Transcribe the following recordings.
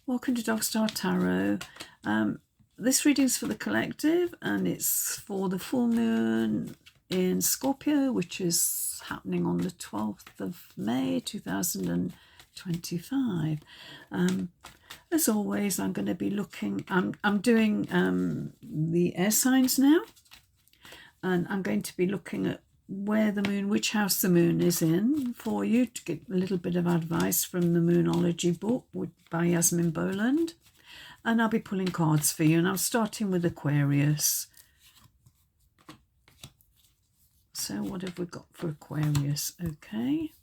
Welcome to Dog Star Tarot. This reading's for the collective, and it's for the full moon in Scorpio, which is happening on the 12th of May 2025. As always, I'm going to be looking, I'm doing the air signs now, and I'm going to be looking at where the moon, which house the moon is in, for you to get a little bit of advice from the Moonology book by Yasmin Boland. And I'll be pulling cards for you, and I'm starting with Aquarius. So what have we got for Aquarius? Okay.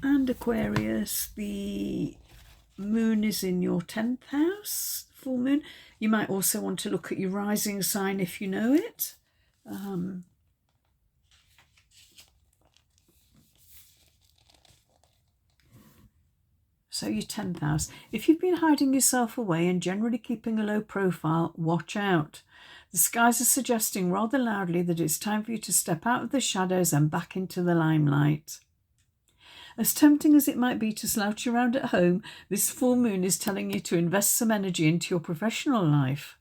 And Aquarius, the moon is in your 10th house, full moon. You might also want to look at your rising sign if you know it. So your 10th house. If you've been hiding yourself away and generally keeping a low profile, watch out. The skies are suggesting rather loudly that it's time for you to step out of the shadows and back into the limelight. As tempting as it might be to slouch around at home, this full moon is telling you to invest some energy into your professional life.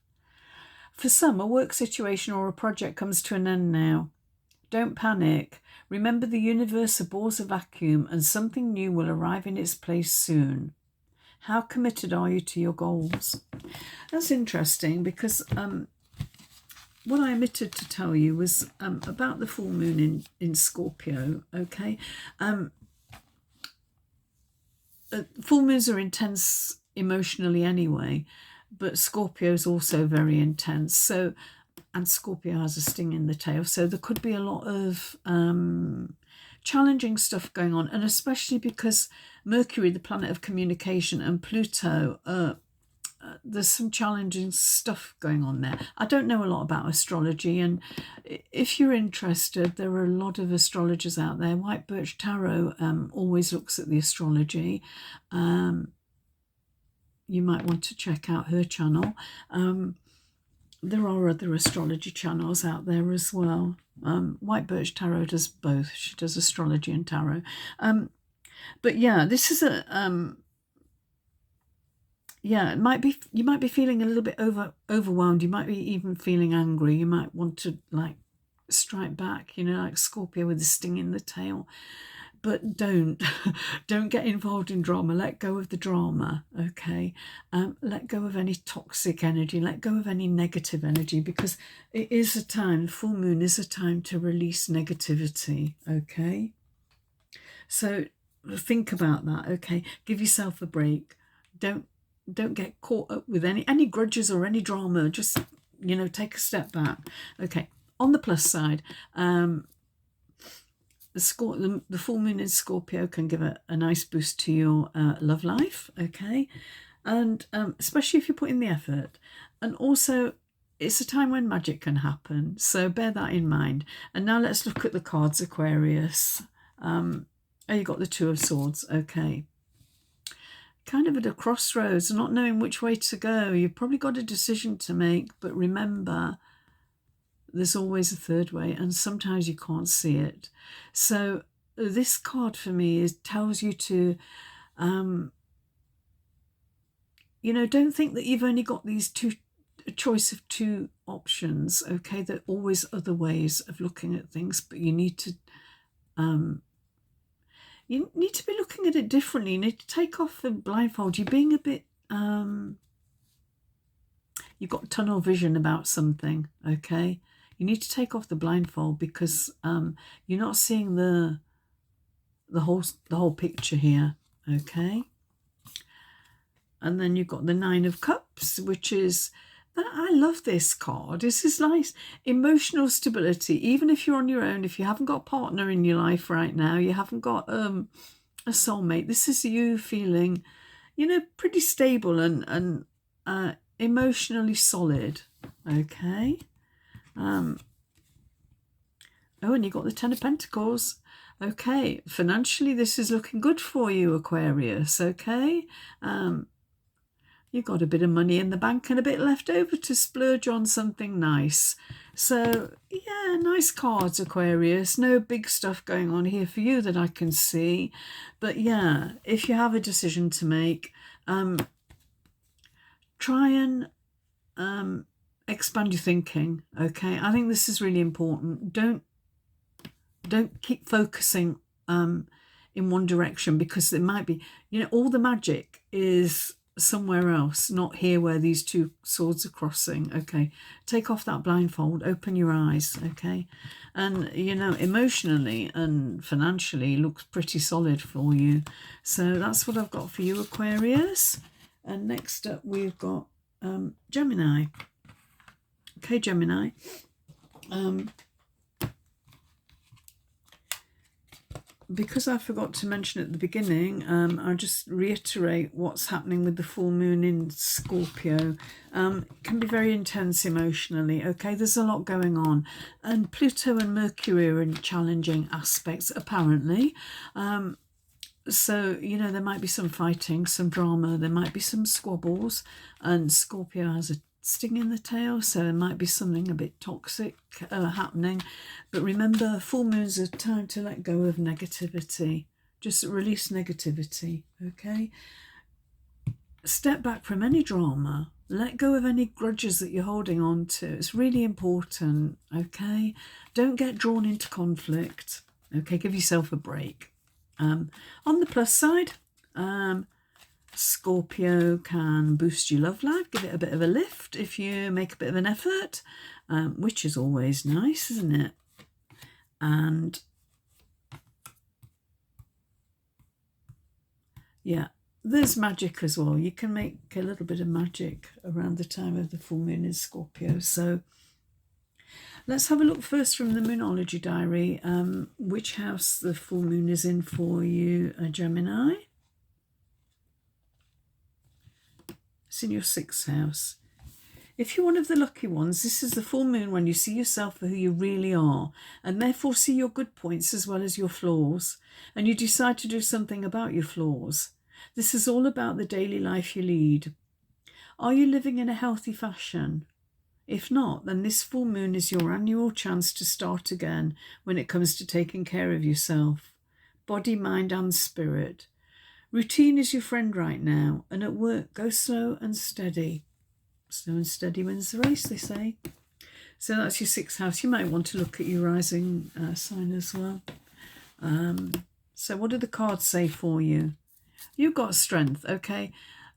For some, a work situation or a project comes to an end now. Don't panic. Remember, the universe abhors a vacuum, and something new will arrive in its place soon. How committed are you to your goals? That's interesting, because what I omitted to tell you was about the full moon in Scorpio, okay? Full moons are intense emotionally anyway, but Scorpio is also very intense. So, and Scorpio has a sting in the tail, so there could be a lot of challenging stuff going on, and especially because Mercury, the planet of communication, and Pluto, there's some challenging stuff going on there. I don't know a lot about astrology, and if you're interested, there are a lot of astrologers out there. White Birch Tarot always looks at the astrology. You might want to check out her channel. There are other astrology channels out there as well. White Birch Tarot does both. She does astrology and tarot. But yeah, this is a... yeah, it might be, you might be feeling a little bit overwhelmed. You might be even feeling angry. You might want to like strike back, you know, like Scorpio with the sting in the tail. But don't get involved in drama. Let go of the drama, okay? Let go of any toxic energy. Let go of any negative energy, because it is a time, full moon is a time to release negativity, okay? So think about that, okay? Give yourself a break. Don't get caught up with any grudges or any drama. Just, you know, take a step back. Okay, on the plus side, the full moon in Scorpio can give a nice boost to your love life, okay? And especially if you put in the effort. And also, it's a time when magic can happen, so bear that in mind. And now let's look at the cards, Aquarius. Oh, you got the Two of Swords, okay. Kind of at a crossroads, not knowing which way to go. You've probably got a decision to make, but remember, there's always a third way, and sometimes you can't see it. So this card for me tells you to, you know, don't think that you've only got these a choice of two options, okay? There are always other ways of looking at things, but you need to be looking at it differently. You need to take off the blindfold. You're being a bit, you've got tunnel vision about something, okay? You need to take off the blindfold, because you're not seeing the whole picture here, okay? And then you've got the Nine of Cups, which is, I love this card. This is nice. Emotional stability. Even if you're on your own, if you haven't got a partner in your life right now, you haven't got a soulmate, this is you feeling, you know, pretty stable and emotionally solid, okay? Oh, and you got the Ten of Pentacles. Okay, financially, this is looking good for you, Aquarius, okay? You've got a bit of money in the bank and a bit left over to splurge on something nice. So, yeah, nice cards, Aquarius. No big stuff going on here for you that I can see. But, yeah, if you have a decision to make, try and expand your thinking, okay? I think this is really important. Don't keep focusing in one direction, because it might be, all the magic is somewhere else, not here where these two swords are crossing, okay? Take off that blindfold, open your eyes, okay? And, emotionally and financially looks pretty solid for you. So that's what I've got for you, Aquarius. And next up we've got Gemini. Okay, Gemini. Because I forgot to mention at the beginning, I'll just reiterate what's happening with the full moon in Scorpio. It can be very intense emotionally, okay? There's a lot going on. And Pluto and Mercury are in challenging aspects, apparently. So, there might be some fighting, some drama, there might be some squabbles, and Scorpio has a sting in the tail, so there might be something a bit toxic happening. But remember, full moons are time to let go of negativity. Just release negativity, okay? Step back from any drama. Let go of any grudges that you're holding on to. It's really important, okay? Don't get drawn into conflict, okay? Give yourself a break. On the plus side, Scorpio can boost your love life, give it a bit of a lift if you make a bit of an effort, which is always nice, isn't it? And yeah, there's magic as well. You can make a little bit of magic around the time of the full moon in Scorpio. So let's have a look first from the Moonology Diary, which house the full moon is in for you, Gemini. It's in your 6th house. If you're one of the lucky ones, this is the full moon when you see yourself for who you really are, and therefore see your good points as well as your flaws, and you decide to do something about your flaws. This is all about the daily life you lead. Are you living in a healthy fashion? If not, then this full moon is your annual chance to start again when it comes to taking care of yourself, body, mind and spirit. Routine is your friend right now, and at work, go slow and steady. Slow and steady wins the race, they say. So that's your 6th house. You might want to look at your rising sign as well. So what do the cards say for you? You've got strength, okay?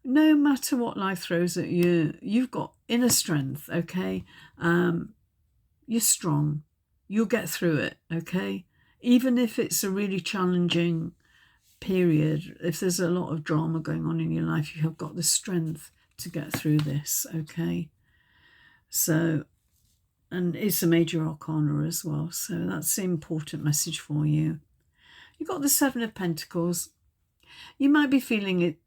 No matter what life throws at you, you've got inner strength, okay? You're strong. You'll get through it, okay? Even if it's a really challenging period, if there's a lot of drama going on in your life, you have got the strength to get through this, okay? So, and it's a major arcana as well, so that's an important message for you. You've got the 7 of Pentacles. You might be feeling it.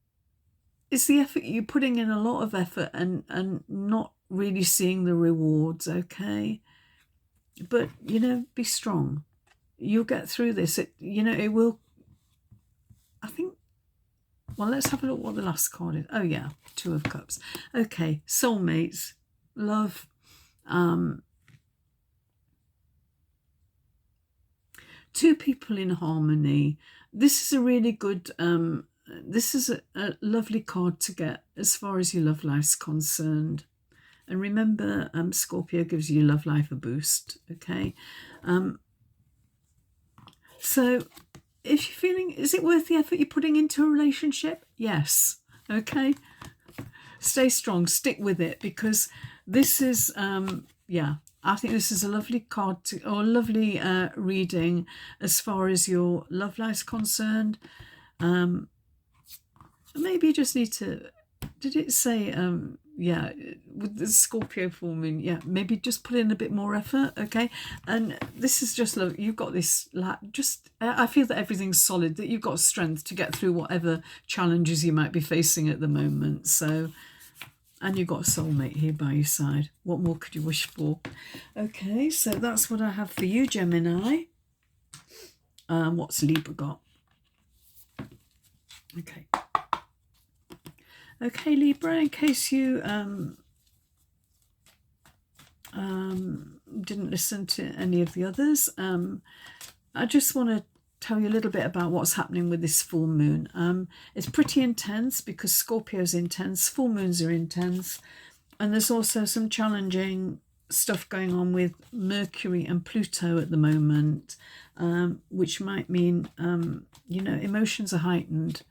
It's the effort, you're putting in a lot of effort and not really seeing the rewards, okay? But, be strong. You'll get through this. It will, I think, well, let's have a look what the last card is. Oh, yeah, 2 of Cups. Okay, soulmates, love, two people in harmony. This is a really good, this is a lovely card to get as far as your love life's concerned. And remember, Scorpio gives your love life a boost, okay? So if you're feeling, is it worth the effort you're putting into a relationship? Yes, okay? Stay strong, stick with it, because this is, I think this is a lovely card or a lovely reading as far as your love life's concerned. Maybe you just need to, did it say, with the Scorpio full moon, maybe just put in a bit more effort, okay? And this is just, look, you've got this, I feel that everything's solid, that you've got strength to get through whatever challenges you might be facing at the moment. So, and you've got a soulmate here by your side. What more could you wish for? Okay, so that's what I have for you, Gemini. What's Libra got? Okay. Okay, Libra, in case you didn't listen to any of the others, I just want to tell you a little bit about what's happening with this full moon. It's pretty intense because Scorpio's intense, full moons are intense, and there's also some challenging stuff going on with Mercury and Pluto at the moment, which might mean, you know, emotions are heightened.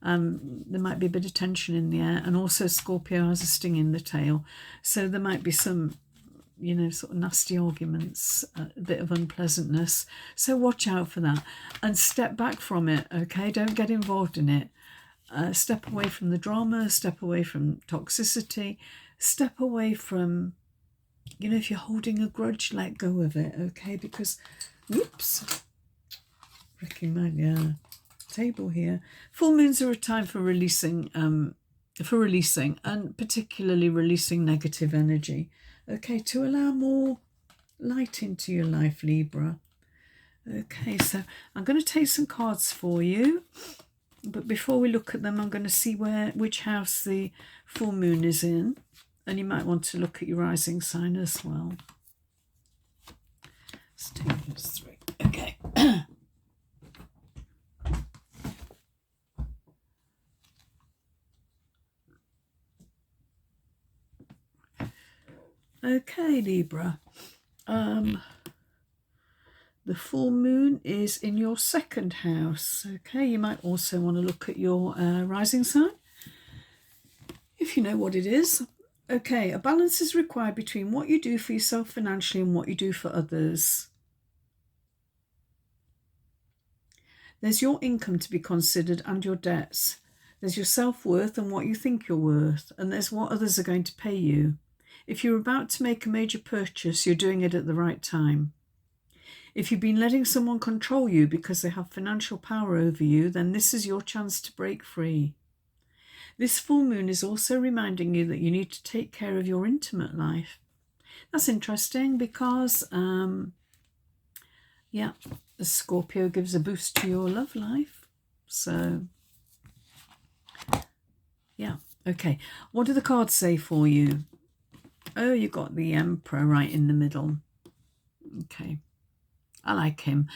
There might be a bit of tension in the air, and also Scorpio has a sting in the tail, so there might be some, you know, sort of nasty arguments, a bit of unpleasantness. So watch out for that and step back from it, okay? Don't get involved in it. Step away from the drama, step away from toxicity, step away from, you know, if you're holding a grudge, let go of it, okay? Because, whoops, wrecking my table here. Full moons are a time for releasing, and particularly releasing negative energy, okay, to allow more light into your life, Libra. Okay, so I'm going to take some cards for you, but before we look at them, I'm going to see which house the full moon is in, and you might want to look at your rising sign as well. Let's take those three. Okay. Okay, Libra. The full moon is in your second house. Okay, you might also want to look at your rising sign, if you know what it is. Okay, a balance is required between what you do for yourself financially and what you do for others. There's your income to be considered and your debts. There's your self-worth and what you think you're worth, and there's what others are going to pay you. If you're about to make a major purchase, you're doing it at the right time. If you've been letting someone control you because they have financial power over you, then this is your chance to break free. This full moon is also reminding you that you need to take care of your intimate life. That's interesting because, yeah, the Scorpio gives a boost to your love life. So, yeah, okay. What do the cards say for you? Oh, you got the Emperor right in the middle. Okay. I like him.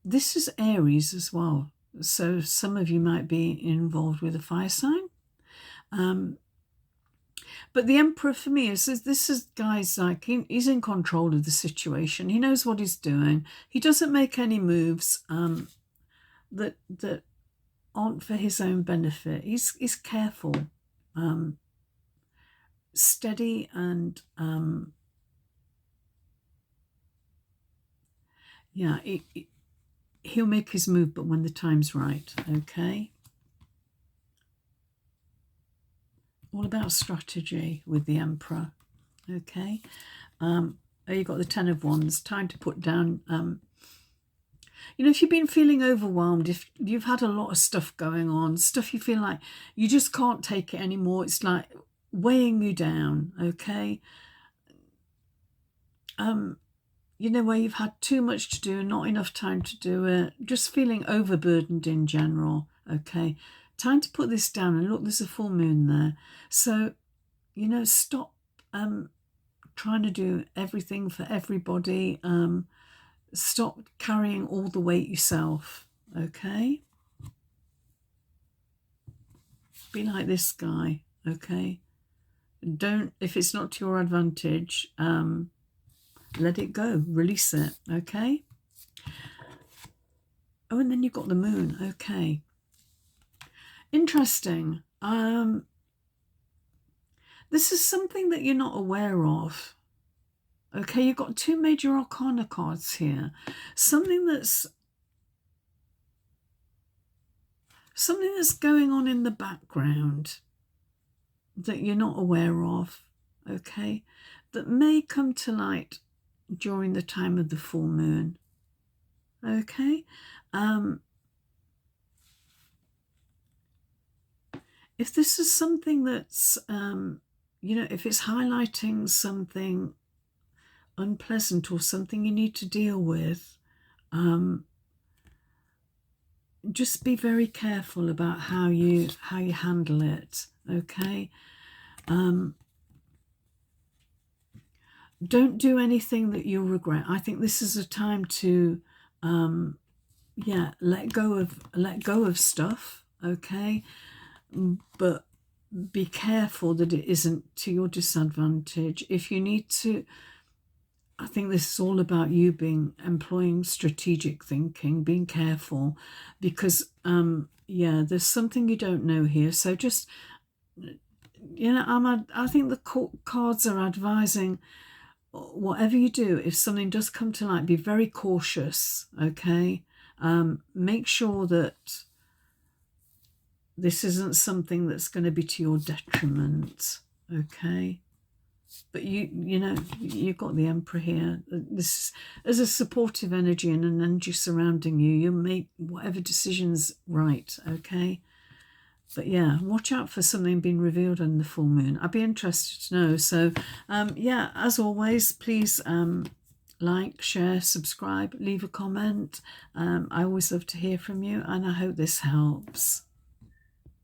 This is Aries as well. So some of you might be involved with a fire sign. But the Emperor for me is this is guys like he's in control of the situation. He knows what he's doing. He doesn't make any moves that aren't for his own benefit. He's careful, steady, and yeah, he'll make his move, but when the time's right, okay? All about strategy with the Emperor, okay? You got the Ten of Wands, time to put down, you know, if you've been feeling overwhelmed, if you've had a lot of stuff going on, stuff you feel like you just can't take it anymore, it's like weighing you down, okay? You know, where you've had too much to do and not enough time to do it, just feeling overburdened in general, okay? Time to put this down, and look, there's a full moon there. So, you know, stop trying to do everything for everybody. Stop carrying all the weight yourself, okay? Be like this guy, okay? Don't, if it's not to your advantage, let it go, release it, okay? Oh, and then you've got the moon, okay. Interesting. This is something that you're not aware of, okay? You've got two major arcana cards here. Something that's going on in the background that you're not aware of, okay? That may come to light during the time of the full moon, okay? If this is something that's, you know, if it's highlighting something unpleasant or something you need to deal with, just be very careful about how you handle it, okay? Don't do anything that you'll regret. I think this is a time to let go of stuff, okay? But be careful that it isn't to your disadvantage. If you need to, I think this is all about you employing strategic thinking, being careful, because there's something you don't know here. So just, I think the cards are advising, whatever you do, if something does come to light, be very cautious, okay? Make sure that this isn't something that's going to be to your detriment, okay? But you've got the Emperor here. This is a supportive energy and an energy surrounding you. You make whatever decision's right, okay? But yeah, watch out for something being revealed on the full moon. I'd be interested to know. So as always, please like, share, subscribe, leave a comment. I always love to hear from you, and I hope this helps.